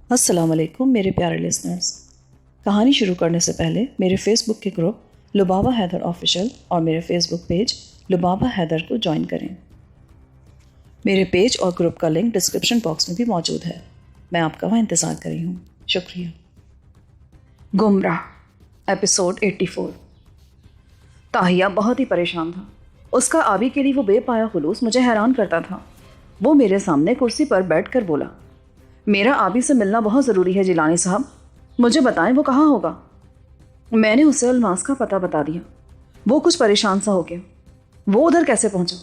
السلام علیکم میرے پیارے لسنرز۔ کہانی شروع کرنے سے پہلے میرے فیس بک کے گروپ لبابہ حیدر آفیشیل اور میرے فیس بک پیج لبابہ حیدر کو جوائن کریں۔ میرے پیج اور گروپ کا لنک ڈسکرپشن باکس میں بھی موجود ہے۔ میں آپ کا وہاں انتظار کر رہی ہوں۔ شکریہ۔ گمراہ ایپیسوڈ 84۔ طاہیہ بہت ہی پریشان تھا۔ اس کا آبی کے لیے وہ بے پایا خلوص مجھے حیران کرتا تھا۔ وہ میرے سامنے کرسی پر بیٹھ کر بولا، میرا آبی سے ملنا بہت ضروری ہے جیلانی صاحب، مجھے بتائیں وہ کہاں ہوگا۔ میں نے اسے الماس کا پتہ بتا دیا۔ وہ کچھ پریشان سا ہو گیا۔ وہ ادھر کیسے پہنچا؟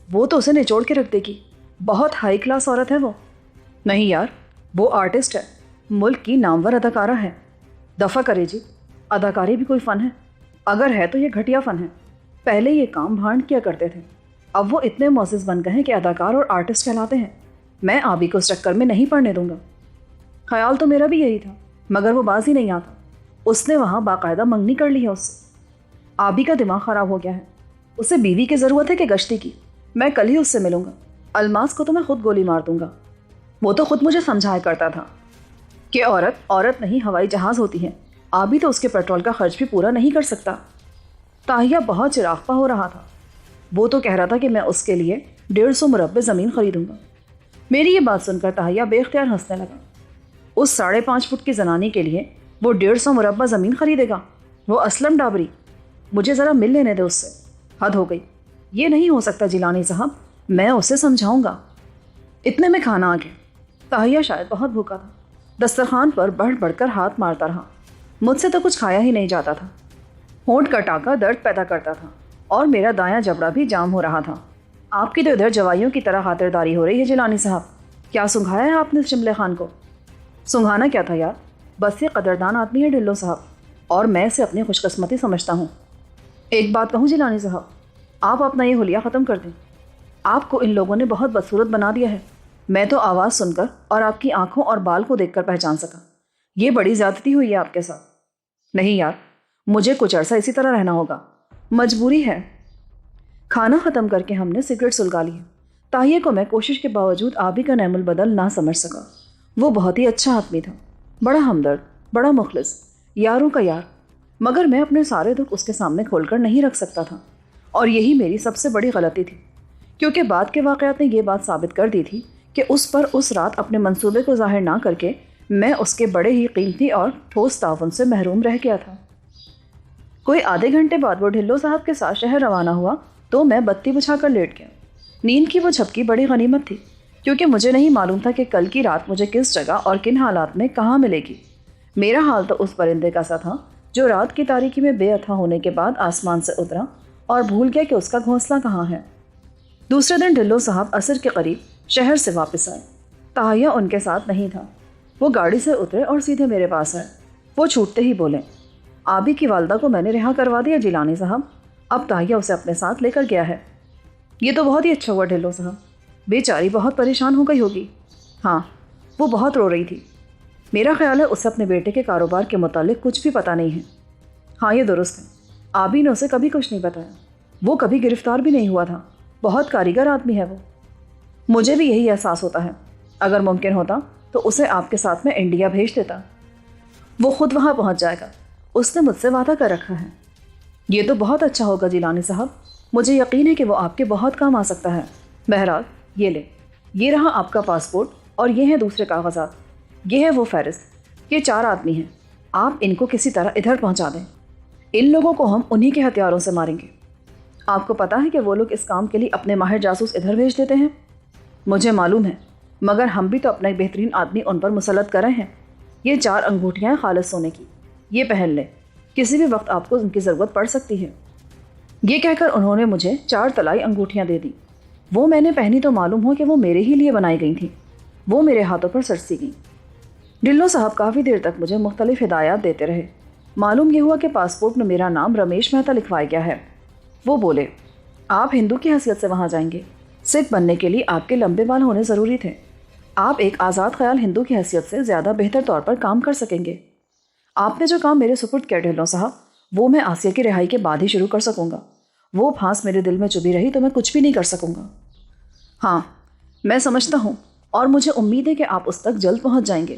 وہ تو اسے نچوڑ کے رکھ دے گی، بہت ہائی کلاس عورت ہے وہ۔ نہیں یار، وہ آرٹسٹ ہے، ملک کی نامور اداکارہ ہے۔ دفع کرے جی، اداکاری بھی کوئی فن ہے؟ اگر ہے تو یہ گھٹیا فن ہے۔ پہلے یہ کام بھانڈ کیا کرتے تھے، اب وہ اتنے معزز بن گئے ہیں کہ اداکار اور آرٹسٹ کہلاتے ہیں۔ میں آبی کو اس چکر میں نہیں پڑنے دوں گا۔ خیال تو میرا بھی یہی تھا، مگر وہ باز ہی نہیں آتا۔ اس نے وہاں باقاعدہ منگنی کر لی ہے اس سے۔ آبی کا دماغ خراب ہو گیا ہے۔ اسے بیوی کی ضرورت ہے کہ گشتی کی؟ میں کل ہی اس سے ملوں گا۔ الماس کو تو میں خود گولی مار دوں گا۔ وہ تو خود مجھے سمجھایا کرتا تھا کہ عورت نہیں ہوائی جہاز ہوتی ہے۔ آبی تو اس کے پیٹرول کا خرچ بھی پورا نہیں کر سکتا۔ طاہیہ بہت چراغپا ہو رہا تھا۔ وہ تو کہہ رہا تھا کہ میں اس کے لیے 150 مربع زمین خریدوں گا۔ میری یہ بات سن کر طاہیہ بے اختیار ہنسنے لگا۔ اس 5.5 فٹ کی زنانی کے لیے وہ 150 مربع زمین خریدے گا؟ وہ اسلم ڈابری، مجھے ذرا مل لینے دے اس سے۔ حد ہو گئی، یہ نہیں ہو سکتا جیلانی صاحب، میں اسے سمجھاؤں گا۔ اتنے میں کھانا آ گیا۔ طاہیہ شاید بہت بھوکا تھا، دسترخوان پر بڑھ بڑھ کر ہاتھ مارتا رہا۔ مجھ سے تو کچھ کھایا ہی نہیں جاتا تھا۔ ہونٹ کا ٹاکا درد پیدا کرتا تھا اور میرا دایاں جبڑا بھی جام ہو رہا تھا۔ آپ کی تو ادھر جوائیوں کی طرح خاطرداری ہو رہی ہے جیلانی صاحب۔ کیا سنگھایا ہے آپ نے شملے خان کو؟ سنگھانا کیا تھا یار، بس یہ قدردان آدمی ہے ڈھلو صاحب، اور میں اسے اپنی خوش قسمتی سمجھتا ہوں۔ ایک بات کہوں جیلانی صاحب، آپ اپنا یہ حلیہ ختم کر دیں۔ آپ کو ان لوگوں نے بہت بدصورت بنا دیا ہے۔ میں تو آواز سن کر اور آپ کی آنکھوں اور بال کو دیکھ کر پہچان سکا۔ یہ بڑی زیادتی ہوئی ہے آپ کے ساتھ۔ نہیں یار، مجھے کچھ عرصہ اسی طرح رہنا ہوگا، مجبوری ہے۔ کھانا ختم کر کے ہم نے سگریٹ سلگا لی۔ طاہیہ کو میں کوشش کے باوجود آبی کا نعم البدل نہ سمجھ سکا۔ وہ بہت ہی اچھا آدمی تھا، بڑا ہمدرد، بڑا مخلص، یاروں کا یار، مگر میں اپنے سارے دکھ اس کے سامنے کھول کر نہیں رکھ سکتا تھا، اور یہی میری سب سے بڑی غلطی تھی، کیونکہ بعد کے واقعات نے یہ بات ثابت کر دی تھی کہ اس پر اس رات اپنے منصوبے کو ظاہر نہ کر کے میں اس کے بڑے ہی قیمتی اور ٹھوس تعاون سے محروم رہ گیا تھا۔ کوئی آدھے گھنٹے بعد وہ ڈھلو صاحب کے ساتھ شہر روانہ ہوا تو میں بتی بچھا کر لیٹ گیا۔ نیند کی وہ جھپکی بڑی غنیمت تھی، کیونکہ مجھے نہیں معلوم تھا کہ کل کی رات مجھے کس جگہ اور کن حالات میں کہاں ملے گی۔ میرا حال تو اس پرندے کا سا تھا جو رات کی تاریکی میں بے عطا ہونے کے بعد آسمان سے اترا اور بھول گیا کہ اس کا گھونسلہ کہاں ہے۔ دوسرے دن ڈھلو صاحب عصر کے قریب شہر سے واپس آئے۔ طاہیہ ان کے ساتھ نہیں تھا۔ وہ گاڑی سے اترے اور سیدھے میرے پاس آئے۔ وہ چھوٹتے ہی بولے، آبی کی والدہ کو میں نے رہا کروا دیا جیلانی صاحب، اب طاہیہ اسے اپنے ساتھ لے کر گیا ہے۔ یہ تو بہت ہی اچھا ہوا ڈھلو صاحب، بیچاری بہت پریشان ہو گئی ہوگی۔ ہاں، وہ بہت رو رہی تھی۔ میرا خیال ہے اسے اپنے بیٹے کے کاروبار کے متعلق کچھ بھی پتہ نہیں ہے۔ ہاں یہ درست ہے، آبی نے اسے کبھی کچھ نہیں بتایا۔ وہ کبھی گرفتار بھی نہیں ہوا تھا، بہت کاریگر آدمی ہے وہ۔ مجھے بھی یہی احساس ہوتا ہے۔ اگر ممکن ہوتا تو اسے آپ کے ساتھ میں انڈیا بھیج دیتا، وہ خود وہاں پہنچ جائے گا، اس نے مجھ سے وعدہ کر رکھا ہے۔ یہ تو بہت اچھا ہوگا جیلانی صاحب، مجھے یقین ہے کہ وہ آپ کے بہت کام آ سکتا ہے۔ بہرحال یہ لے، یہ رہا آپ کا پاسپورٹ اور یہ ہیں دوسرے کاغذات، یہ ہے وہ فہرست۔ یہ 4 آدمی ہیں، آپ ان کو کسی طرح ادھر پہنچا دیں۔ ان لوگوں کو ہم انہی کے ہتھیاروں سے ماریں گے۔ آپ کو پتہ ہے کہ وہ لوگ اس کام کے لیے اپنے ماہر جاسوس ادھر بھیج دیتے ہیں؟ مجھے معلوم ہے، مگر ہم بھی تو اپنا ایک بہترین آدمی ان پر مسلط کر رہے ہیں۔ یہ 4 انگوٹھیاں خالص سونے کی، یہ پہن لیں، کسی بھی وقت آپ کو ان کی ضرورت پڑ سکتی ہے۔ یہ کہہ کر انہوں نے مجھے 4 طلائی انگوٹھیاں دے دیں۔ وہ میں نے پہنی تو معلوم ہو کہ وہ میرے ہی لیے بنائی گئی تھیں۔ وہ میرے ہاتھوں پر سرسی گئیں۔ ڈھلو صاحب کافی دیر تک مجھے مختلف ہدایات دیتے رہے۔ معلوم یہ ہوا کہ پاسپورٹ میں میرا نام رمیش مہتا لکھوایا گیا ہے۔ وہ بولے، آپ ہندو کی حیثیت سے وہاں جائیں گے، سکھ بننے کے لیے آپ کے لمبے بال ہونے ضروری تھے۔ آپ ایک آزاد خیال ہندو کی حیثیت سے زیادہ بہتر طور پر کام کر سکیں گے۔ آپ نے جو کام میرے سپرد کیا ڈھلو صاحب، وہ میں آسیہ کی رہائی کے بعد ہی شروع کر سکوں گا۔ وہ پھانس میرے دل میں چبھی رہی تو میں کچھ بھی نہیں کر سکوں گا۔ ہاں میں سمجھتا ہوں، اور مجھے امید ہے کہ آپ اس تک جلد پہنچ جائیں گے۔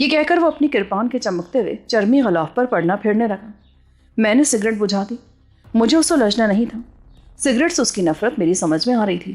یہ کہہ کر وہ اپنی کرپان کے چمکتے ہوئے چرمی غلاف پر پڑنا پھرنے لگا۔ میں نے سگریٹ بجھا دی۔ مجھے اس سے لجنا نہیں تھا۔ سگریٹ سے اس کی نفرت میری سمجھ میں آ رہی تھی۔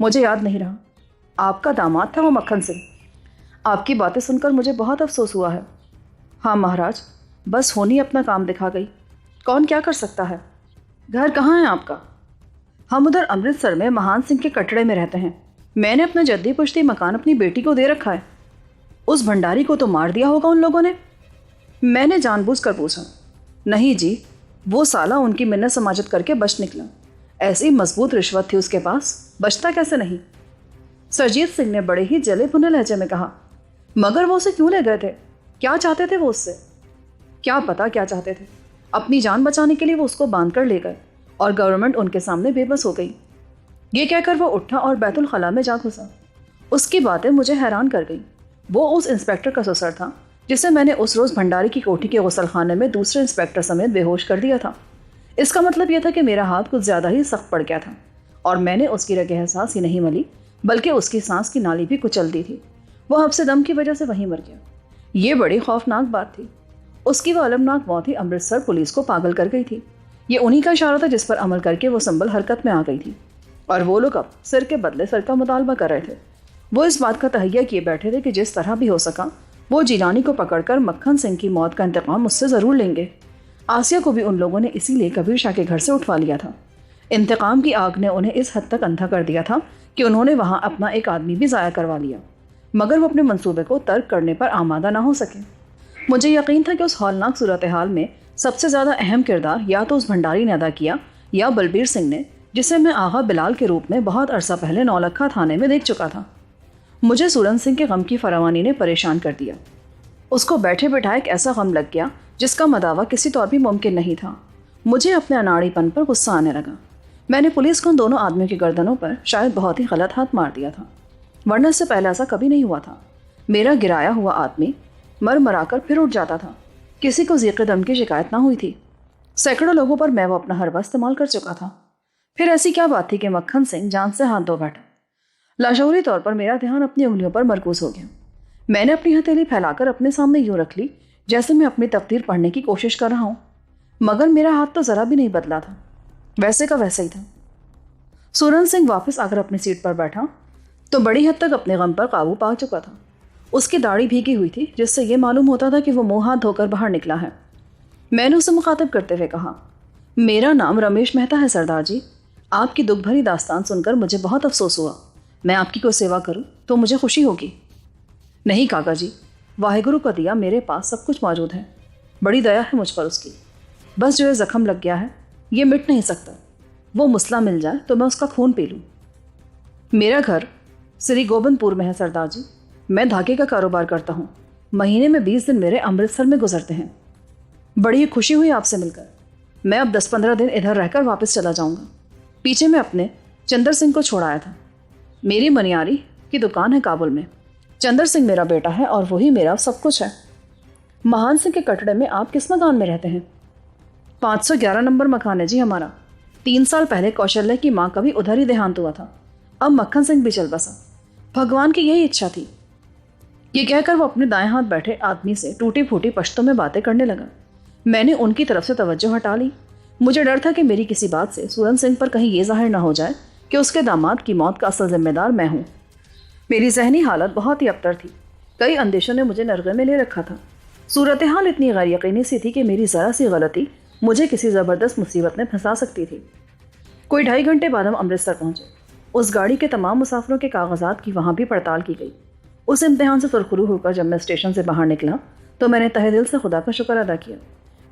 مجھے یاد نہیں رہا۔ آپ کا داماد تھا وہ مکھن سنگھ۔ آپ کی باتیں سن کر مجھے بہت افسوس ہوا ہے۔ ہاں مہاراج، بس ہونی اپنا کام دکھا گئی، کون کیا کر سکتا ہے۔ گھر کہاں ہے آپ کا؟ ہم ادھر امرتسر میں مہان سنگھ کے کٹڑے میں رہتے ہیں۔ میں نے اپنا جدی پشتی مکان اپنی بیٹی کو دے رکھا ہے۔ اس بھنڈاری کو تو مار دیا ہوگا ان لوگوں نے؟ میں نے جان بوجھ کر پوچھا۔ نہیں جی، وہ سالہ ان کی منت سماجت کر کے بچ نکلا۔ ایسی مضبوط رشوت تھی اس کے پاس، بچتا کیسے نہیں؟ سرجیت سنگھ نے بڑے ہی جلے بھنے لہجے میں کہا۔ مگر وہ اسے کیوں لے گئے تھے؟ کیا چاہتے تھے وہ اس سے؟ کیا پتا کیا چاہتے تھے۔ اپنی جان بچانے کے لیے وہ اس کو باندھ کر لے گئے اور گورنمنٹ ان کے سامنے بے بس ہو گئی۔ یہ کہہ کر وہ اٹھا اور بیت الخلاء میں جا گھسا۔ اس کی باتیں مجھے حیران کر گئی۔ وہ اس انسپیکٹر کا سسر تھا جسے میں نے اس روز بھنڈاری کی کوٹھی کے غسل خانے میں دوسرے انسپیکٹر سمیت بے ہوش کر دیا تھا۔ اس کا مطلب یہ تھا کہ میرا ہاتھ کچھ زیادہ ہی سخت پڑ گیا تھا اور میں نے اس کی رگِ احساس ہی نہیں ملی بلکہ اس کی سانس کی نالی بھی کچل دی تھی۔ وہ حبس دم کی وجہ سے وہیں مر گیا۔ یہ بڑی خوفناک بات تھی۔ اس کی وہ المناک موت ہی امرتسر پولیس کو پاگل کر گئی تھی۔ یہ انہی کا اشارہ تھا جس پر عمل کر کے وہ سنبل حرکت میں آ گئی تھی، اور وہ لوگ اب سر کے بدلے سر کا مطالبہ کر رہے تھے۔ وہ اس بات کا تہیہ کیے بیٹھے تھے کہ جس طرح بھی ہو سکا وہ جیلانی کو پکڑ کر مکھن سنگھ کی موت کا انتقام مجھ سے ضرور لیں گے۔ آسیہ کو بھی ان لوگوں نے اسی لیے کبیر شاہ کے گھر سے اٹھوا لیا تھا۔ انتقام کی آگ نے انہیں اس حد تک اندھا کر دیا تھا کہ انہوں نے وہاں اپنا ایک آدمی بھی ضائع کروا لیا، مگر وہ اپنے منصوبے کو ترک کرنے پر آمادہ نہ ہو سکے۔ مجھے یقین تھا کہ اس ہولناک صورتحال میں سب سے زیادہ اہم کردار یا تو اس بھنڈاری نے ادا کیا یا بلبیر سنگھ نے، جسے میں آغا بلال کے روپ میں بہت عرصہ پہلے نولکھا تھانے میں دیکھ چکا تھا۔ مجھے سورن سنگھ کے غم کی فراوانی نے پریشان کر دیا۔ اس کو بیٹھے بٹھائے ایک ایسا غم لگ گیا جس کا مداوع کسی طور بھی ممکن نہیں تھا۔ مجھے اپنے اناڑی پن پر غصہ آنے لگا۔ میں نے پولیس کو ان دونوں آدمیوں کی گردنوں پر شاید بہت ہی غلط ہاتھ مار دیا تھا، ورنہ اس سے پہلے ایسا کبھی نہیں ہوا تھا۔ میرا گرایا ہوا آدمی مر مرا کر پھر اٹھ جاتا تھا، کسی کو ذیق دم کی شکایت نہ ہوئی تھی۔ سینکڑوں لوگوں پر میں وہ اپنا حربہ استعمال کر چکا تھا۔ پھر ایسی کیا بات تھی کہ مکھن سنگھ جان سے ہاتھ دھو بیٹھا؟ لاشعوری طور پر میرا دھیان اپنی انگلیوں پر مرکوز ہو گیا۔ میں نے اپنی ہتھیلی پھیلا کر اپنے سامنے یوں رکھ لی جیسے میں اپنی تقدیر پڑھنے کی کوشش کر رہا ہوں، مگر میرا ہاتھ تو ذرا بھی نہیں بدلا تھا، ویسے کا ویسا ہی تھا۔ سورن سنگھ واپس آ کر اپنی سیٹ پر بیٹھا تو بڑی حد تک اپنے غم پر قابو پا چکا تھا۔ اس کی داڑھی بھیگی ہوئی تھی جس سے یہ معلوم ہوتا تھا کہ وہ منہ ہاتھ دھو کر باہر نکلا ہے۔ میں نے اسے مخاطب کرتے ہوئے کہا، میرا نام رمیش مہتا ہے سردار جی۔ آپ کی دکھ بھری داستان سن کر مجھے بہت افسوس ہوا۔ میں آپ کی کوئی سیوا کروں تو مجھے خوشی ہوگی۔ نہیں کاکا جی، واحے گرو کا دیا میرے پاس سب کچھ موجود ہے، بڑی دیا ہے مجھ پر اس کی۔ بس جو یہ زخم لگ گیا ہے یہ مٹ نہیں سکتا، وہ مسئلہ مل جائے تو میں اس کا خون پی لوں۔ میرا گھر سری گوبند پور میں ہے سردار جی۔ میں دھاگے کا کاروبار کرتا ہوں، مہینے میں 20 دن میرے امرتسر میں گزرتے ہیں۔ بڑی خوشی ہوئی آپ سے مل کر۔ میں اب 10-15 دن ادھر رہ کر واپس چلا جاؤں گا۔ پیچھے میں اپنے چندر سنگھ کو چھوڑ آیا تھا۔ میری منیاری کی دکان ہے کابل میں۔ چندر سنگھ میرا بیٹا ہے اور وہی میرا سب کچھ ہے۔ مہان سنگھ کے کٹڑے میں آپ کس مکان میں رہتے ہیں؟ 511 نمبر مکان ہے جی ہمارا۔ 3 سال پہلے کوشلیہ کی ماں کا بھی ادھر ہی دیہانت ہوا تھا۔ اب مکھن سنگھ بھی چل بسا۔ بھگوان کی یہی اچھا تھی۔ یہ کہہ کر وہ اپنے دائیں ہاتھ بیٹھے آدمی سے ٹوٹی پھوٹی پشتوں میں باتیں کرنے لگا۔ میں نے ان کی طرف سے توجہ ہٹا لی۔ مجھے ڈر تھا کہ میری کسی بات سے سورن سنگھ پر کہیں یہ ظاہر نہ ہو جائے کہ اس کے داماد کی موت کا اصل ذمہ دار میں ہوں۔ میری ذہنی حالت بہت ہی ابتر تھی۔ کئی اندیشوں نے مجھے نرغے میں لے رکھا تھا۔ صورتحال اتنی غیر یقینی سی تھی کہ میری ذرا سی غلطی مجھے کسی زبردست مصیبت میں پھنسا سکتی تھی۔ کوئی 2.5 گھنٹے بعد ہم امرتسر پہنچے۔ اس گاڑی کے تمام مسافروں کے کاغذات کی وہاں بھی پڑتال کی گئی۔ اس امتحان سے سرخرو ہو کر جب میں اسٹیشن سے باہر نکلا تو میں نے تہہ دل سے خدا کا شکر ادا کیا،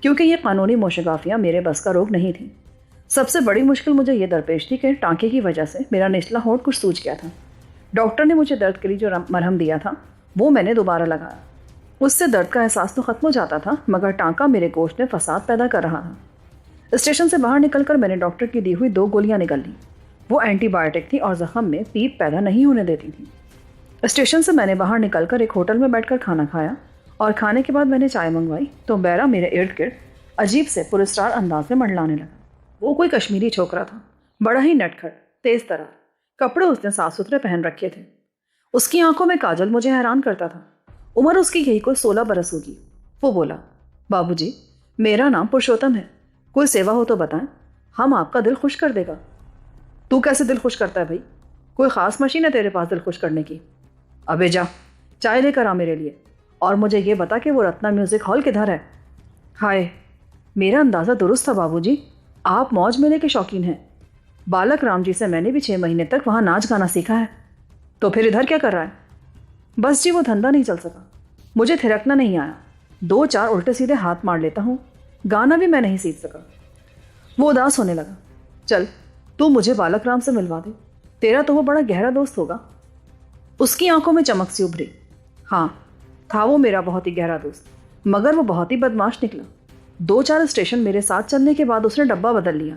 کیونکہ یہ قانونی موشگافیاں میرے بس کا روگ نہیں تھیں۔ سب سے بڑی مشکل مجھے یہ درپیش تھی کہ ٹانکے کی وجہ سے میرا نچلا ہونٹ کچھ سوج گیا تھا۔ ڈاکٹر نے مجھے درد کے لیے جو مرہم دیا تھا وہ میں نے دوبارہ لگایا۔ اس سے درد کا احساس تو ختم ہو جاتا تھا، مگر ٹانکا میرے گوشت میں فساد پیدا کر رہا تھا۔ اسٹیشن سے باہر نکل کر میں نے ڈاکٹر کی دی ہوئی 2 گولیاں نگل لیں۔ وہ اینٹی بایوٹک تھی اور زخم میں پیپ پیدا نہیں ہونے دیتی تھی۔ اسٹیشن سے میں نے باہر نکل کر ایک ہوٹل میں بیٹھ کر کھانا کھایا، اور کھانے کے بعد میں نے چائے منگوائی تو بیرا میرے ارد گرد عجیب سے پراسرار انداز میں منڈلانے لگا۔ وہ کوئی کشمیری چھوکرا تھا، بڑا ہی نٹکھٹ، تیز ترار، کپڑے اس نے صاف ستھرے پہن رکھے تھے۔ اس کی آنکھوں میں کاجل مجھے حیران کرتا تھا۔ عمر اس کی یہی کوئی 16 برس ہوگی۔ وہ بولا، بابو جی میرا نام پرشوتم ہے، کوئی سیوا ہو تو بتائیں، ہم آپ کا دل خوش کر دے گا۔ تو کیسے دل خوش کرتا ہے بھائی؟ کوئی خاص مشین ہے تیرے پاس دل خوش کرنے کی؟ ابے جا چائے لے کر آ میرے لیے، اور مجھے یہ بتا کہ وہ رتنا میوزک ہال کدھر ہے؟ ہائے، میرا اندازہ درست تھا بابو جی، آپ موج میلے کے شوقین ہیں۔ بالک رام جی سے میں نے بھی 6 مہینے تک وہاں ناچ گانا سیکھا ہے۔ تو پھر ادھر کیا کر رہا ہے؟ بس جی وہ دھندا نہیں چل سکا، مجھے تھرکنا نہیں آیا، 2-4 الٹے سیدھے ہاتھ مار لیتا ہوں، گانا بھی میں نہیں سیکھ سکا۔ وہ اداس ہونے لگا۔ چل تو مجھے بالک رام سے ملوا دے، تیرا تو وہ بڑا گہرا دوست ہوگا۔ اس کی آنکھوں میں چمک سی ابھری۔ ہاں تھا وہ میرا بہت ہی گہرا دوست، مگر وہ بہت ہی بدماش نکلا۔ 2-4 اسٹیشن میرے ساتھ چلنے کے بعد اس نے ڈبہ بدل لیا۔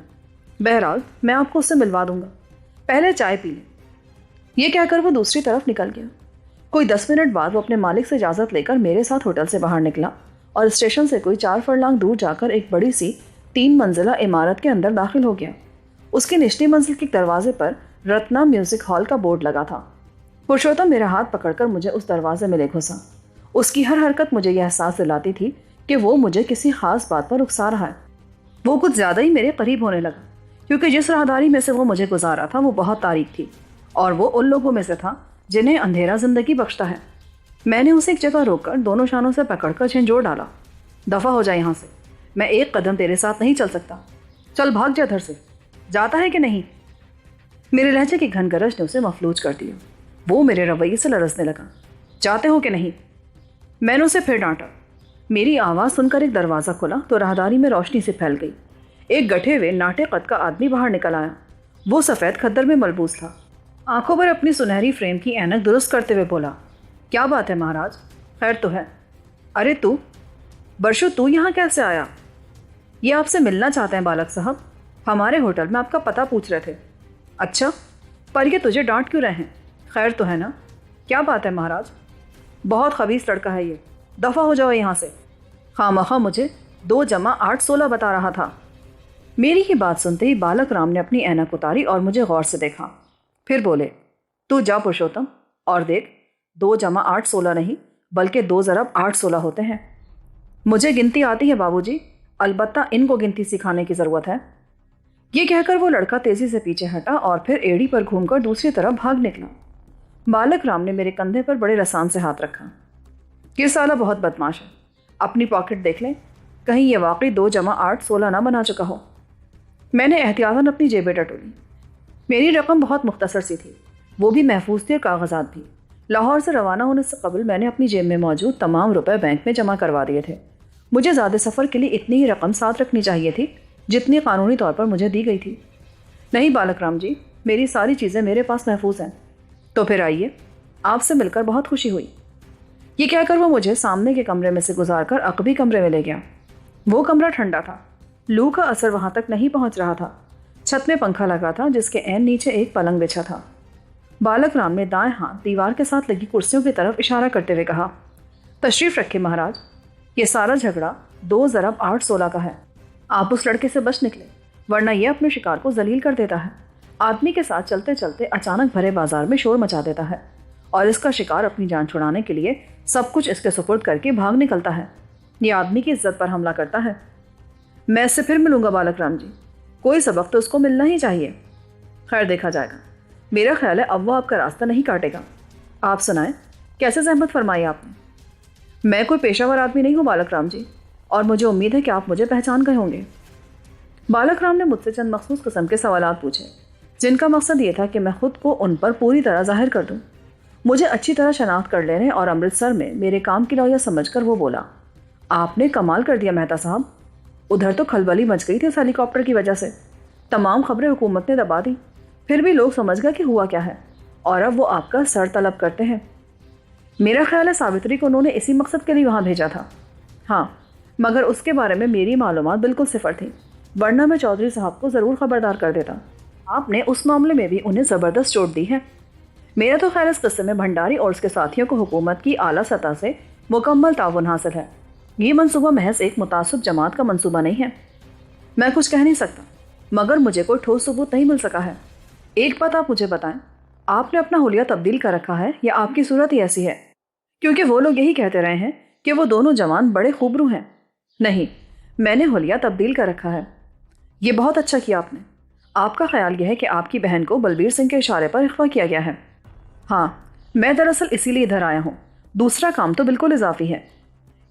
بہرحال میں آپ کو اس سے ملوا دوں گا، پہلے چائے پی لیں۔ یہ کہہ کر وہ دوسری طرف نکل گیا۔ کوئی 10 منٹ بعد وہ اپنے مالک سے اجازت لے کر میرے ساتھ ہوٹل سے باہر نکلا اور اسٹیشن سے کوئی 4 فرلانگ دور جا کر ایک بڑی سی 3 منزلہ عمارت کے اندر داخل ہو گیا۔ اس کی نچلی منزل کے دروازے پر رتنا میوزک ہال کا بورڈ لگا تھا۔ پرشوتم میرا ہاتھ پکڑ کر مجھے اس دروازے میں لے گھسا۔ اس کی ہر حرکت مجھے یہ احساس دلاتی تھی کہ وہ مجھے کسی خاص بات پر اکسا رہا ہے۔ وہ کچھ زیادہ ہی میرے قریب ہونے لگا، کیونکہ جس راہداری میں سے وہ مجھے گزارا تھا وہ بہت تاریک تھی، اور وہ ان لوگوں میں سے تھا جنہیں اندھیرا زندگی بخشتا ہے۔ میں نے اسے ایک جگہ روک کر دونوں شانوں سے پکڑ کر جھنجھوڑ ڈالا۔ دفع ہو جا یہاں سے، میں ایک قدم تیرے ساتھ نہیں چل سکتا، چل بھاگ جا ادھر سے، جاتا ہے کہ نہیں؟ میرے لہجے کی گھن گرج نے اسے مفلوج کر دیا۔ وہ میرے رویے سے لرزنے لگا۔ جاتے ہو کہ نہیں؟ میں نے اسے پھر ڈانٹا۔ میری آواز سن کر ایک دروازہ کھلا تو راہداری میں روشنی سے پھیل گئی۔ ایک گٹھے ہوئے ناٹے قد کا آدمی باہر نکل آیا۔ وہ سفید کھدر میں ملبوس تھا، آنکھوں پر اپنی سنہری فریم کی اینک درست کرتے ہوئے بولا، کیا بات ہے مہاراج، خیر تو ہے؟ ارے تو برشو تو یہاں کیسے آیا؟ یہ آپ سے ملنا چاہتے ہیں بالک صاحب، ہمارے ہوٹل میں آپ کا پتہ پوچھ رہے تھے۔ اچھا، پر یہ تجھے ڈانٹ کیوں رہے ہیں؟ خیر تو ہے نا؟ کیا بات ہے مہاراج؟ بہت خبیث لڑکا ہے یہ، دفع ہو جاؤ یہاں سے۔ خواہ مجھے 2 + 8 16 بتا رہا تھا۔ میری ہی بات سنتے ہی بالک رام نے اپنی اینک اتاری اور مجھے غور سے دیکھا، پھر بولے، تو جا پرشوتم اور دیکھ، 2 + 8 16 نہیں بلکہ 2 ضرب 8 16 ہوتے ہیں۔ مجھے گنتی آتی ہے بابو جی، البتہ ان کو گنتی سکھانے کی ضرورت ہے۔ یہ کہہ کر وہ لڑکا تیزی سے پیچھے ہٹا اور پھر ایڑی پر گھوم کر دوسری طرف بھاگ نکلا۔ بالک رام نے میرے کندھے پر بڑے رسان سے ہاتھ رکھا۔ یہ سالہ بہت بدماش ہے، اپنی پاکٹ دیکھ لیں، کہیں یہ واقعی 2 + 8 16 نہ بنا چکا ہو۔ میں نے احتیاطاً اپنی جیبیں ٹٹولی۔ میری رقم بہت مختصر سی تھی، وہ بھی محفوظ تھی اور کاغذات بھی۔ لاہور سے روانہ ہونے سے قبل میں نے اپنی جیب میں موجود تمام روپے بینک میں جمع کروا دیے تھے۔ مجھے زیادہ سفر کے لیے اتنی ہی رقم ساتھ رکھنی چاہیے تھی جتنی قانونی طور پر مجھے دی گئی تھی۔ نہیں بالک رام جی، میری ساری چیزیں میرے پاس محفوظ ہیں۔ تو پھر آئیے، آپ سے مل کر بہت خوشی ہوئی۔ یہ کہہ کر وہ مجھے سامنے کے کمرے میں سے گزار کر عقبی کمرے میں لے گیا۔ وہ کمرہ ٹھنڈا تھا، لو کا اثر وہاں تک نہیں پہنچ رہا تھا۔ چھت میں پنکھا لگا تھا جس کے عین نیچے ایک پلنگ بچھا تھا۔ بالک رام نے دائیں ہاتھ دیوار کے ساتھ لگی کرسیوں کی طرف اشارہ کرتے ہوئے کہا، تشریف رکھے مہاراج، یہ سارا جھگڑا 2 ضرب 8 16 کا ہے۔ آپ اس لڑکے سے بچ نکلے، ورنہ یہ اپنے شکار کو ذلیل کر دیتا ہے۔ آدمی کے ساتھ چلتے چلتے اچانک بھرے بازار میں شور مچا دیتا ہے، اور اس کا شکار اپنی جان چھڑانے کے لیے سب کچھ اس کے سپرد کر کے بھاگ نکلتا ہے۔ یہ آدمی کی عزت پر حملہ کرتا ہے۔ میں اس سے پھر ملوں گا بالک رام جی، کوئی سبق تو اس کو ملنا ہی چاہیے۔ خیر دیکھا جائے گا، میرا خیال ہے اب وہ آپ کا راستہ نہیں کاٹے گا۔ آپ سنائیں، کیسے زحمت فرمائی آپ نے؟ میں کوئی پیشہ ور آدمی نہیں ہوں بالک رام جی، اور مجھے امید ہے کہ آپ مجھے پہچان گئے ہوں گے۔ بالک رام نے مجھ سے چند مخصوص قسم کے سوالات پوچھے، جن کا مقصد یہ تھا کہ میں خود کو ان پر پوری طرح ظاہر کر دوں۔ مجھے اچھی طرح شناخت کر لینے اور امرتسر میں میرے کام کی رویہ سمجھ کر وہ بولا، آپ نے کمال کر دیا مہتا صاحب، ادھر تو کھلبلی مچ گئی تھی اس ہیلی کاپٹر کی وجہ سے، تمام خبریں حکومت نے دبا دی، پھر بھی لوگ سمجھ گئے کہ ہوا کیا ہے، اور اب وہ آپ کا سر طلب کرتے ہیں۔ میرا خیال ہے ساوتری کو انہوں نے اسی مقصد کے لیے وہاں بھیجا تھا۔ ہاں، مگر اس کے بارے میں میری معلومات بالکل صفر تھی، ورنہ میں چودھری صاحب کو ضرور خبردار کر دیتا۔ آپ نے اس معاملے میں بھی انہیں زبردست چوٹ دی ہے۔ میرا تو خیر اس قصے میں بھنڈاری اور اس کے ساتھیوں کو حکومت کی اعلیٰ سطح سے مکمل تعاون حاصل ہے۔ یہ منصوبہ محض ایک متعصب جماعت کا منصوبہ نہیں ہے۔ میں کچھ کہہ نہیں سکتا، مگر مجھے کوئی ٹھوس ثبوت نہیں مل سکا ہے۔ ایک بات آپ مجھے بتائیں، آپ نے اپنا حلیہ تبدیل کر رکھا ہے یا آپ کی صورت ہی ایسی ہے؟ کیونکہ وہ لوگ یہی کہتے رہے ہیں کہ وہ دونوں جوان بڑے خوبرو ہیں۔ نہیں، میں نے حلیہ تبدیل کر رکھا ہے۔ یہ بہت اچھا کیا آپ نے۔ آپ کا خیال یہ ہے کہ آپ کی بہن کو بلبیر سنگھ کے اشارے پر اغوا کیا گیا ہے؟ ہاں، میں دراصل اسی لیے ادھر آیا ہوں۔ دوسرا کام تو بالکل اضافی ہے،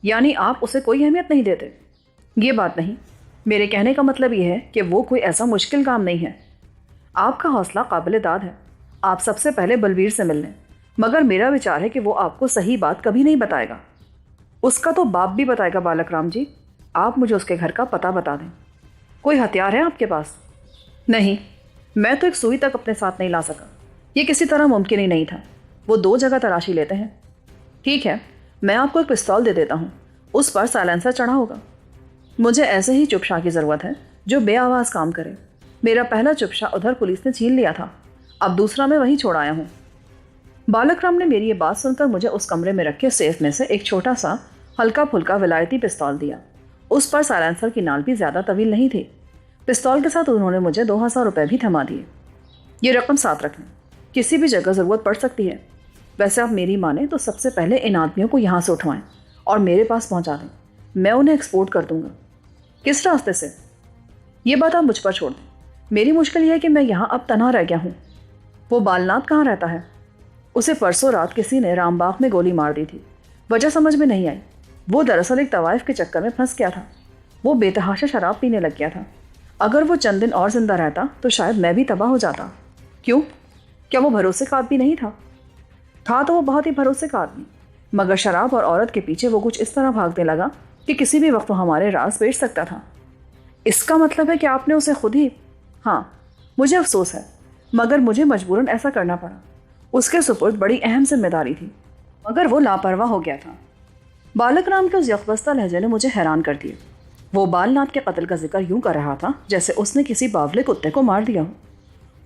یعنی آپ اسے کوئی اہمیت نہیں دیتے۔ یہ بات نہیں، میرے کہنے کا مطلب یہ ہے کہ وہ کوئی ایسا مشکل کام نہیں ہے۔ آپ کا حوصلہ قابل داد ہے۔ آپ سب سے پہلے بلبیر سے مل لیں، مگر میرا وچار ہے کہ وہ آپ کو صحیح بات کبھی نہیں بتائے گا۔ اس کا تو باپ بھی بتائے گا بالک رام جی۔ آپ مجھے اس کے گھر کا پتہ بتا دیں۔ کوئی ہتھیار ہے آپ کے پاس؟ نہیں، میں تو ایک سوئی تک اپنے ساتھ نہیں لا سکا۔ یہ کسی طرح ممکن ہی نہیں تھا۔ وہ 2 جگہ تراشی لیتے ہیں۔ ٹھیک ہے، میں آپ کو ایک پستول دے دیتا ہوں، اس پر سائلنسر چڑھا ہوگا۔ مجھے ایسے ہی چپشا کی ضرورت ہے جو بے آواز کام کرے۔ میرا پہلا چپشا ادھر پولیس نے چھین لیا تھا، اب دوسرا میں وہیں چھوڑ آیا ہوں۔ بالک رام نے میری یہ بات سن کر مجھے اس کمرے میں رکھے سیف میں سے ایک چھوٹا سا ہلکا پھلکا ولایتی پستول دیا۔ اس پر سائلنسر کی نال بھی زیادہ طویل نہیں تھی۔ پستول کے ساتھ انہوں نے مجھے 2000 روپے بھی تھما دیے۔ یہ رقم ساتھ رکھ لیں، کسی بھی جگہ ضرورت پڑ سکتی ہے۔ ویسے آپ میری مانیں تو سب سے پہلے ان آدمیوں کو یہاں سے اٹھوائیں اور میرے پاس پہنچا دیں۔ میں انہیں ایکسپورٹ کر دوں گا۔ کس راستے سے؟ یہ بات آپ مجھ پر چھوڑ دیں۔ میری مشکل یہ ہے کہ میں یہاں اب تنہا رہ گیا ہوں۔ وہ بالنات کہاں رہتا ہے؟ اسے پرسوں رات کسی نے رام باغ میں گولی مار دی تھی۔ وجہ سمجھ میں نہیں آئی۔ وہ دراصل ایک طوائف کے چکر میں پھنس گیا تھا۔ وہ بے تحاشا شراب پینے لگ گیا تھا۔ اگر وہ چند دن اور زندہ رہتا تو شاید میں بھی تباہ ہو جاتا۔ کیوں؟ کیا وہ بھروسے کا آدمی نہیں تھا؟ تھا تو وہ بہت ہی بھروسے کا آدمی، مگر شراب اور عورت کے پیچھے وہ کچھ اس طرح بھاگنے لگا کہ کسی بھی وقت وہ ہمارے راز بیچ سکتا تھا۔ اس کا مطلب ہے کہ آپ نے اسے خود ہی… ہاں، مجھے افسوس ہے، مگر مجھے مجبوراً ایسا کرنا پڑا۔ اس کے سپرد بڑی اہم ذمہ داری تھی، مگر وہ لاپرواہ ہو گیا تھا۔ بالک رام کے اس یکبستہ لہجے نے مجھے حیران کر دیا۔ وہ بال ناتھ کے قتل کا ذکر یوں کر رہا تھا جیسے اس نے کسی باولے کتے کو مار دیا ہو۔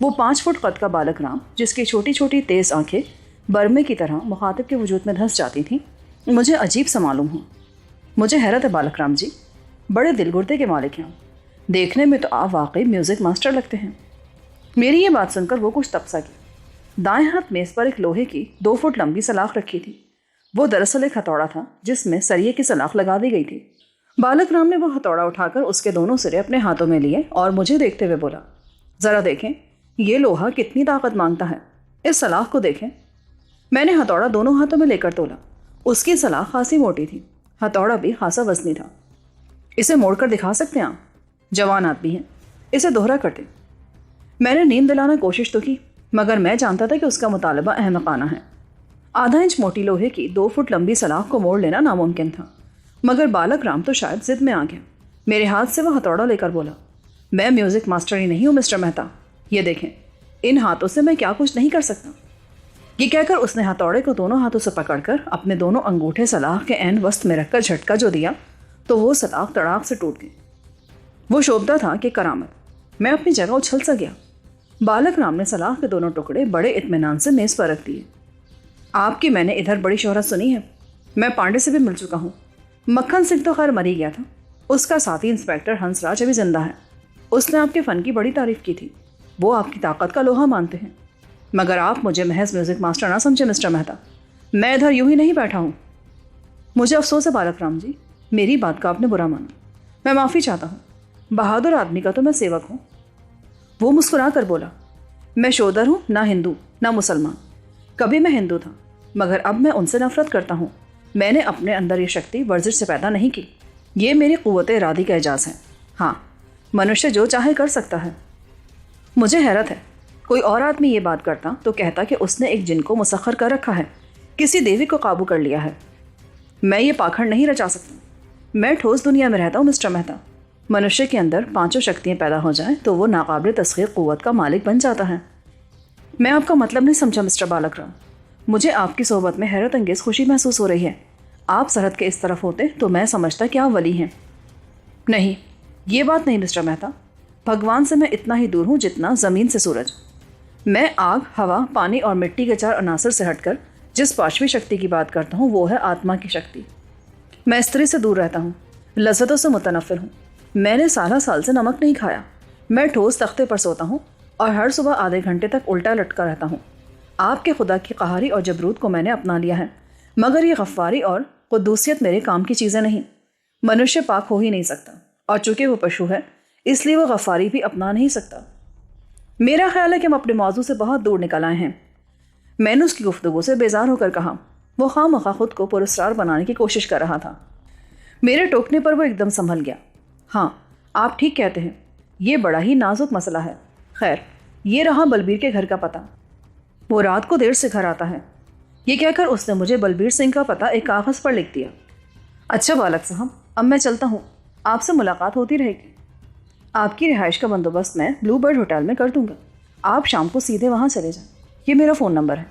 وہ 5 فٹ قد کا بالک رام، جس کی چھوٹی چھوٹی تیز آنکھیں برمے کی طرح مخاطب کے وجود میں دھنس جاتی تھیں، مجھے عجیب سا معلوم ہوا۔ مجھے حیرت ہے بالک رام جی، بڑے دل گردے کے مالک ہیں۔ دیکھنے میں تو آپ واقعی میوزک ماسٹر لگتے ہیں۔ میری یہ بات سن کر وہ کچھ تپسا کی۔ دائیں ہاتھ میز پر ایک لوہے کی 2 فٹ لمبی سلاخ رکھی تھی۔ وہ دراصل ایک ہتھوڑا تھا جس میں سریے کی سلاخ لگا دی گئی تھی۔ بالک رام نے وہ ہتھوڑا اٹھا کر اس کے دونوں سرے اپنے ہاتھوں میں لیے اور مجھے دیکھتے ہوئے بولا، ذرا دیکھیں یہ لوہا کتنی طاقت مانگتا ہے، اس سلاخ کو دیکھیں۔ میں نے ہتھوڑا دونوں ہاتھوں میں لے کر تولا۔ اس کی سلاخ خاصی موٹی تھی، ہتھوڑا بھی خاصا وزنی تھا۔ اسے موڑ کر دکھا سکتے ہیں آپ؟ جوان آدمی ہیں، اسے دوہرا کر دیں۔ میں نے نیند دلانا کوشش تو کی، مگر میں جانتا تھا کہ اس کا مطالبہ احمقانہ ہے۔ ½ انچ موٹی لوہے کی 2 فٹ لمبی سلاخ کو موڑ لینا ناممکن تھا، مگر بالک رام تو شاید ضد میں آ گیا۔ میرے ہاتھ سے وہ ہتھوڑا لے کر بولا، میں میوزک ماسٹر ہی نہیں ہوں مسٹر مہتا، یہ دیکھیں ان ہاتھوں سے میں کیا کچھ نہیں کر سکتا۔ یہ کہہ کر اس نے ہتھوڑے کو دونوں ہاتھوں سے پکڑ کر اپنے دونوں انگوٹھے سلاخ کے عین وسط میں رکھ کر جھٹکا جو دیا تو وہ سلاخ تڑاک سے ٹوٹ گئی۔ وہ شوبدہ تھا کہ کرامت۔ میں اپنی جگہ اچھل سا گیا۔ بالک رام نے سلاخ کے دونوں ٹکڑے بڑے اطمینان سے میز پر رکھ دیے۔ آپ کی میں نے ادھر بڑی شہرت سنی ہے، میں پانڈے سے بھی مل چکا ہوں۔ مکھن سنگھ تو خیر مر ہی گیا تھا، اس کا ساتھی انسپیکٹر ہنس راج ابھی زندہ ہے۔ اس نے آپ کے فن کی بڑی تعریف کی تھی، وہ آپ کی طاقت کا لوہا مانتے ہیں۔ مگر آپ مجھے محض میوزک ماسٹر نہ سمجھے مسٹر مہتا، میں ادھر یوں ہی نہیں بیٹھا ہوں۔ مجھے افسوس ہے بالک رام جی، میری بات کا آپ نے برا مانا، میں معافی چاہتا ہوں۔ بہادر آدمی کا تو میں سیوک ہوں۔ وہ مسکرا کر بولا، میں شودر ہوں، نہ ہندو نہ مسلمان۔ کبھی میں ہندو تھا، مگر اب میں ان سے نفرت کرتا ہوں۔ میں نے اپنے اندر یہ شکتی ورزش سے پیدا نہیں کی، یہ میری قوت ارادی کا اعجاز ہے۔ ہاں، منشیہ جو چاہے کر سکتا ہے۔ مجھے حیرت ہے، کوئی اور آدمی یہ بات کرتا تو کہتا کہ اس نے ایک جن کو مسخر کر رکھا ہے، کسی دیوی کو قابو کر لیا ہے۔ میں یہ پاکھڑ نہیں رچا سکتا۔ میں ٹھوس دنیا میں رہتا ہوں مسٹر مہتا۔ منشیہ کے اندر 5 شکتیاں پیدا ہو جائیں تو وہ ناقابل تسخیر قوت کا مالک بن جاتا ہے۔ میں آپ کا مطلب نہیں سمجھا مسٹر بالک رام۔ مجھے آپ کی صحبت میں حیرت انگیز خوشی محسوس ہو رہی ہے۔ آپ سرحد کے اس طرف ہوتے تو میں سمجھتا کہ آپ ولی ہیں۔ نہیں، یہ بات نہیں مسٹر مہتا، بھگوان سے میں اتنا ہی دور ہوں جتنا زمین سے سورج۔ میں آگ، ہوا، پانی اور مٹی کے 4 عناصر سے ہٹ کر جس 5ویں شکتی کی بات کرتا ہوں وہ ہے آتما کی شکتی۔ میں استری سے دور رہتا ہوں، لذتوں سے متنفر ہوں۔ میں نے سالہ سال سے نمک نہیں کھایا۔ میں ٹھوس تختے پر سوتا ہوں اور ہر صبح آدھے گھنٹے تک الٹا لٹکا رہتا ہوں۔ آپ کے خدا کی قہاری اور جبروت کو میں نے اپنا لیا ہے، مگر یہ غفاری اور قدوسیت میرے کام کی چیزیں نہیں۔ منشیہ پاک ہو ہی نہیں سکتا، اور چونکہ وہ پشو ہے اس لیے وہ غفاری بھی اپنا نہیں سکتا۔ میرا خیال ہے کہ ہم اپنے موضوع سے بہت دور نکل آئے ہیں۔ میں نے اس کی گفتگو سے بیزار ہو کر کہا۔ وہ خواہ مخواہ خود کو پراسرار بنانے کی کوشش کر رہا تھا۔ میرے ٹوکنے پر وہ ایک دم سنبھل گیا۔ ہاں، آپ ٹھیک کہتے ہیں، یہ بڑا ہی نازک مسئلہ ہے۔ خیر، یہ رہا بلبیر کے گھر کا پتہ۔ وہ رات کو دیر سے گھر آتا ہے۔ یہ کہہ کر اس نے مجھے بلبیر سنگھ کا پتہ ایک کاغذ پر لکھ دیا۔ اچھا بالک صاحب، اب میں چلتا ہوں، آپ سے ملاقات ہوتی رہے گی۔ آپ کی رہائش کا بندوبست میں بلو برڈ ہوٹل میں کر دوں گا، آپ شام کو سیدھے وہاں چلے جائیں، یہ میرا فون نمبر ہے۔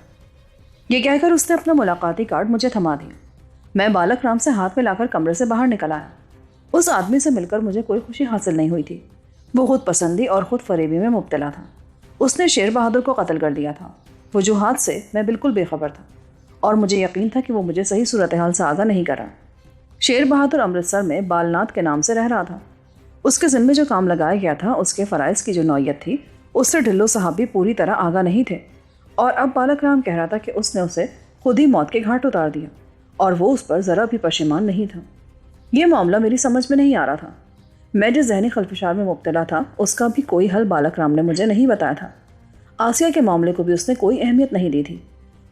یہ کہہ کر اس نے اپنا ملاقاتی کارڈ مجھے تھما دیا۔ میں بالک رام سے ہاتھ میں لا کر کمرے سے باہر نکل آیا۔ اس آدمی سے مل کر مجھے کوئی خوشی حاصل نہیں ہوئی تھی۔ وہ خود پسندی اور خود فریبی میں مبتلا تھا۔ اس نے شیر بہادر کو قتل کر دیا تھا۔ وجوہات سے میں بالکل بے خبر تھا، اور مجھے یقین تھا کہ وہ مجھے صحیح صورتحال سے آگاہ نہیں کر رہا۔ شیر بہادر امرتسر میں بالناتھ کے نام سے رہ رہا تھا۔ اس کے ذمے جو کام لگایا گیا تھا، اس کے فرائض کی جو نوعیت تھی، اس سے ڈھلو صاحب بھی پوری طرح آگاہ نہیں تھے، اور اب بالک رام کہہ رہا تھا کہ اس نے اسے خود ہی موت کے گھاٹ اتار دیا، اور وہ اس پر ذرا بھی پشیمان نہیں تھا۔ یہ معاملہ میری سمجھ میں نہیں آ رہا تھا۔ میں جس ذہنی خلفشار میں مبتلا تھا، اس کا بھی کوئی حل بالک رام نے مجھے نہیں بتایا تھا۔ آسیہ کے معاملے کو بھی اس نے کوئی اہمیت نہیں دی تھی۔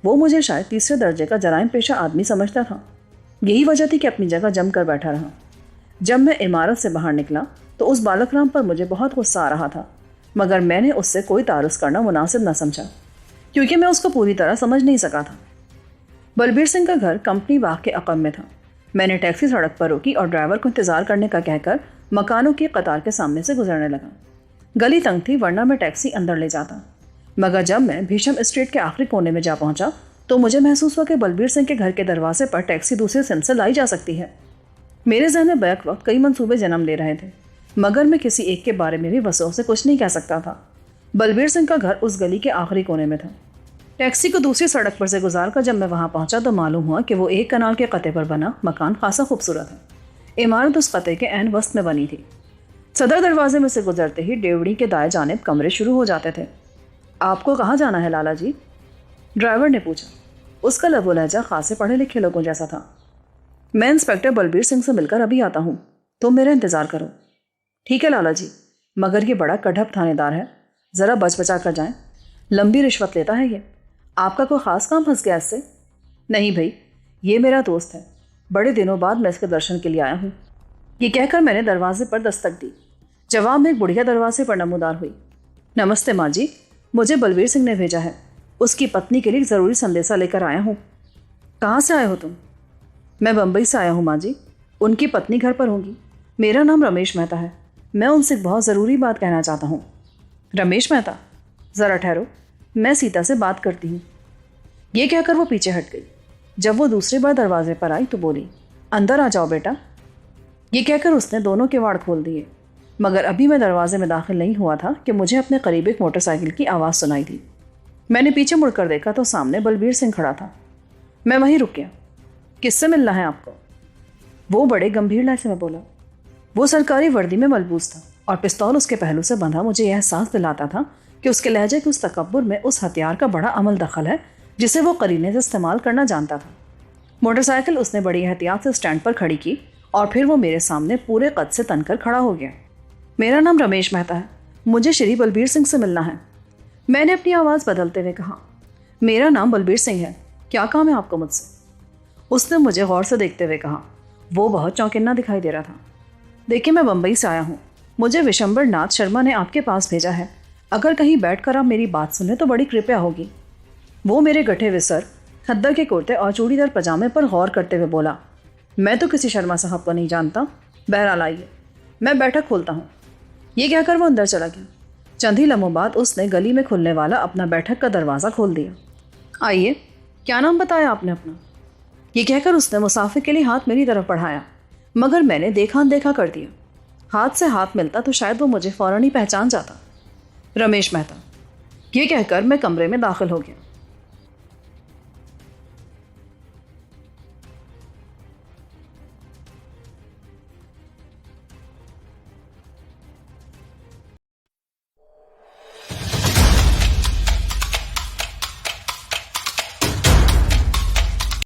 وہ مجھے شاید تیسرے درجے کا جرائم پیشہ آدمی سمجھتا تھا۔ یہی وجہ تھی کہ اپنی جگہ جم کر بیٹھا رہا۔ جب میں عمارت سے باہر نکلا تو اس بالک رام پر مجھے بہت غصہ آ رہا تھا، مگر میں نے اس سے کوئی تعارض کرنا مناسب نہ سمجھا، کیونکہ میں اس کو پوری طرح سمجھ نہیں سکا تھا۔ بلبیر سنگھ کا گھر کمپنی باغ کے عقب میں تھا۔ میں نے ٹیکسی سڑک پر روکی اور ڈرائیور کو انتظار کرنے کا کہہ کر مکانوں کی قطار کے سامنے سے گزرنے لگا۔ گلی تنگ تھی، ورنہ میں ٹیکسی اندر لے جاتا، مگر جب میں بھیشم اسٹریٹ کے آخری کونے میں جا پہنچا تو مجھے محسوس ہوا کہ بلبیر سنگھ کے گھر کے دروازے پر ٹیکسی دوسرے سمت سے لائی جا سکتی ہے۔ میرے ذہن میں بیک وقت کئی منصوبے جنم لے رہے تھے، مگر میں کسی ایک کے بارے میں بھی وسوس سے کچھ نہیں کہہ سکتا تھا۔ بلبیر سنگھ کا گھر اس گلی کے آخری کونے میں تھا۔ ٹیکسی کو دوسری سڑک پر سے گزار کر جب میں وہاں پہنچا تو معلوم ہوا کہ وہ ایک کنال کے قطعے پر بنا مکان خاصا خوبصورت ہے۔ عمارت اس قطعے کے عین وسط میں بنی تھی۔ صدر دروازے میں سے گزرتے ہی ڈیوڑی کے دائیں جانب کمرے شروع ہو جاتے تھے۔ آپ کو کہاں جانا ہے لالا جی؟ ڈرائیور نے پوچھا۔ اس کا لب و لہجہ خاصے پڑھے لکھے لوگوں جیسا تھا۔ میں انسپیکٹر بلبیر سنگھ سے مل کر ابھی آتا ہوں، تم میرا انتظار کرو۔ ٹھیک ہے لالا جی، مگر یہ بڑا کڑھپ تھانے دار ہے، ذرا بچ بچا کر جائیں، لمبی رشوت لیتا ہے یہ۔ آپ کا کوئی خاص کام پھنس گیا اس سے؟ نہیں بھائی، یہ میرا دوست ہے، بڑے دنوں بعد میں اس کے درشن کے لیے آیا ہوں۔ یہ کہہ کر میں نے دروازے پر دستک دی۔ جواب میں ایک بڑھیا دروازے پر نمودار ہوئی۔ نمستے ماں جی، مجھے بلبیر سنگھ نے بھیجا ہے، اس کی پتنی کے لیے ضروری سندیسہ لے کر آیا ہوں۔ کہاں سے آئے ہو تم؟ میں بمبئی سے آیا ہوں ماں جی، ان کی پتنی گھر پر ہوں گی۔ میرا نام رمیش مہتا ہے، میں ان سے ایک بہت ضروری بات کہنا چاہتا ہوں۔ رمیش مہتا؟ ذرا ٹھہرو، میں سیتا سے بات کرتی ہوں۔ یہ کہہ کر وہ پیچھے ہٹ گئی۔ جب وہ دوسری بار دروازے پر آئی تو بولی، اندر آ جاؤ بیٹا۔ یہ کہہ کر اس نے دونوں کواڑ کھول دیے، مگر ابھی میں دروازے میں داخل نہیں ہوا تھا کہ مجھے اپنے قریب ایک موٹر سائیکل کی آواز سنائی دی۔ میں نے پیچھے مڑ کر دیکھا تو سامنے بلبیر سنگھ کھڑا تھا۔ میں وہیں رک گیا۔ کس سے ملنا ہے آپ کو؟ وہ بڑے گمبھیر لہجے میں بولا۔ وہ سرکاری وردی میں ملبوس تھا اور پستول اس کے پہلو سے بندھا مجھے یہ احساس دلاتا تھا کہ اس کے لہجے کے اس تکبر میں اس ہتھیار کا بڑا عمل دخل ہے جسے وہ قرینے سے استعمال کرنا جانتا تھا۔ موٹر سائیکل اس نے بڑی احتیاط سے اسٹینڈ پر کھڑی کی اور پھر وہ میرے سامنے پورے قد سے تن کر کھڑا ہو گیا۔ میرا نام رمیش مہتا ہے، مجھے شری بلبیر سنگھ سے ملنا ہے۔ میں نے اپنی آواز بدلتے ہوئے کہا، میرا نام بلبیر سنگھ ہے، کیا کام ہے آپ کو مجھ سے؟ اس نے مجھے غور سے دیکھتے ہوئے کہا۔ وہ بہت چونکنا دکھائی دے رہا تھا۔ دیکھیں، میں بمبئی سے آیا ہوں، مجھے وشمبر ناتھ شرما نے آپ کے پاس بھیجا ہے، اگر کہیں بیٹھ کر آپ میری بات سنیں تو بڑی کرپیا ہوگی۔ وہ میرے گٹھے ہوئے سر، کھدر کے کرتے اور چوڑی دار پاجامے پر غور کرتے ہوئے بولا، میں تو کسی شرما صاحب کو نہیں جانتا، بہرحال آئیے، میں بیٹھک کھولتا ہوں۔ یہ کہہ کر وہ اندر چلا گیا۔ چند ہی لمحوں بعد اس نے گلی میں کھلنے والا اپنا بیٹھک کا دروازہ کھول دیا۔ آئیے، کیا نام بتایا آپ نے اپنا؟ یہ کہہ کر اس نے مسافر کے لیے ہاتھ میری طرف بڑھایا، مگر میں نے دیکھا اندیکھا کر دیا۔ ہاتھ سے ہاتھ ملتا تو شاید وہ مجھے فوراً ہی پہچان جاتا۔ رمیش مہتا۔ یہ کہہ کر میں کمرے میں داخل ہو گیا۔